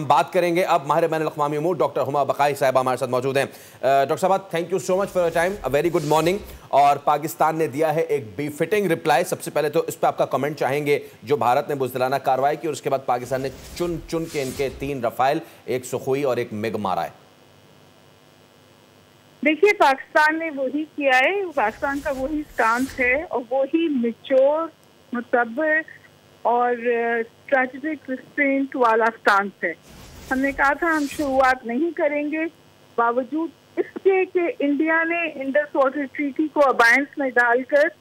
हम बात करेंगे अब माहिर बैनुल अक़वामी उमूर डॉक्टर हुमा बक़ाई साहिबा हमारे साथ मौजूद हैं। डॉक्टर साहब, thank you so much for your time, a very good morning. और पाकिस्तान ने दिया है एक बेफिटिंग रिप्लाई। सबसे पहले तो इस पर आपका कमेंट चाहेंगे, जो भारत ने बुज़दिलाना कार्रवाई की और उसके बाद पाकिस्तान ने चुन चुन के इनके 3 रफ़ाइल, एक सुखोई और एक मिग मारा है। देखिए, पाकिस्तान ने वही किया है, पाकिस्तान का वही स्टांस है और वही मैच्योर, मुतब्बर और स्ट्रेटेजिक रिस्ट्रेंट वाला स्टांस है। हमने कहा था हम शुरुआत नहीं करेंगे, बावजूद इसके कि इंडिया ने इंडस वाटर ट्रीटी को अबायंस में डालकर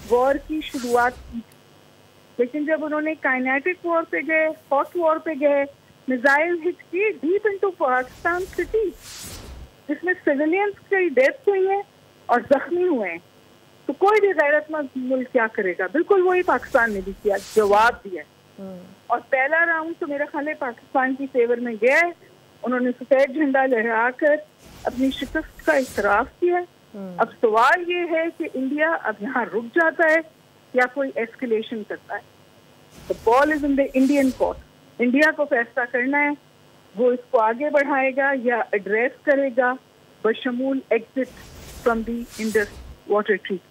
वॉर की शुरुआत की। लेकिन जब उन्होंने काइनेटिक वॉर पे गए, हॉट वॉर पे गए, मिसाइल हिट किए डीप इनटू पाकिस्तान सिटी, जिसमें सिविलियंस की डेथ हुई है और जख्मी हुए हैं, तो कोई भी गैरतमंद मुल्क क्या करेगा? बिल्कुल वही पाकिस्तान ने भी किया, जवाब दिया। और पहला राउंड तो मेरा ख्याल है पाकिस्तान की फेवर में गया है। उन्होंने सफेद झंडा लहराकर अपनी शिकस्त का इतराफ किया। अब सवाल ये है कि इंडिया अब यहाँ रुक जाता है या कोई एस्केलेशन करता है। The ball is in the Indian court. India को फैसला करना है, वो इसको आगे बढ़ाएगा या एड्रेस करेगा बशमूल exit from the Indus water treaty.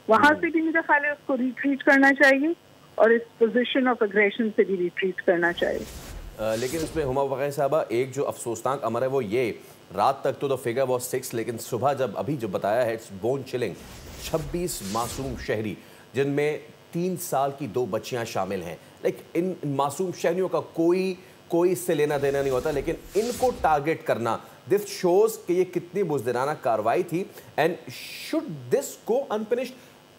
वहां से भी मेरा ख्याल है उसको रिट्रीट करना चाहिए और इस पोजीशन ऑफ एग्रेशन से भी रिट्रीट करना चाहिए। लेकिन इसमें हुमा बक़ाई साहबा, एक जो अफसोसनाक अमर है वो ये, रात तक तो द फिगर वॉज 6, लेकिन सुबह जब अभी जो बताया है इट्स बोन चिलिंग, 26 मासूम शहरी जिनमें 3 साल की 2 बच्चियां शामिल हैं। लाइक इन मासूम शहरियों का कोई इससे लेना देना नहीं होता, लेकिन इनको टारगेट करना, दिस शोज कि ये कितनी बुज़दिलाना कार्रवाई थी। And should this go unfinished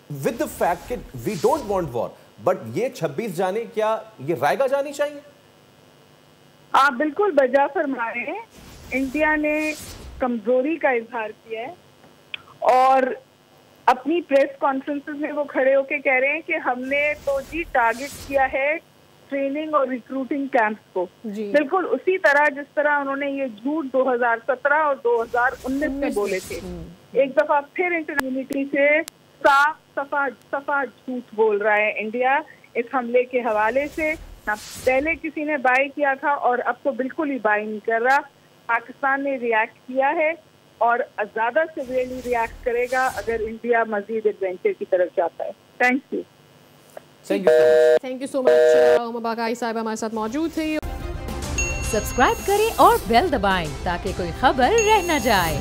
with the fact कि we don't want war, but ये 26 जाने, क्या ये रायगा जानी चाहिए? आप बिल्कुल बजा फरमा रहे हैं। इंडिया ने कमजोरी का इजहार किया है और अपनी प्रेस कॉन्फ्रेंसेस में वो खड़े होकर कह रहे हैं कि हमने तो जी टारगेट किया है ट्रेनिंग और रिक्रूटिंग कैंप्स को, बिल्कुल उसी तरह जिस तरह उन्होंने ये झूठ 2017 और 2019 में बोले थे। एक दफा फिर इंटरकम्युनिटी से सफा झूठ बोल रहा है इंडिया इस हमले के हवाले से। ना पहले किसी ने बाय किया था और अब तो बिल्कुल ही बाय नहीं कर रहा। पाकिस्तान ने रिएक्ट किया है और ज्यादा सिवियरली रिएक्ट करेगा अगर इंडिया मजीद एडवेंचर की तरफ जाता है। Thank you so much. Huma Baqai साहब हमारे साथ मौजूद थे। सब्सक्राइब करें और बेल दबाएं ताकि कोई खबर रह न जाए।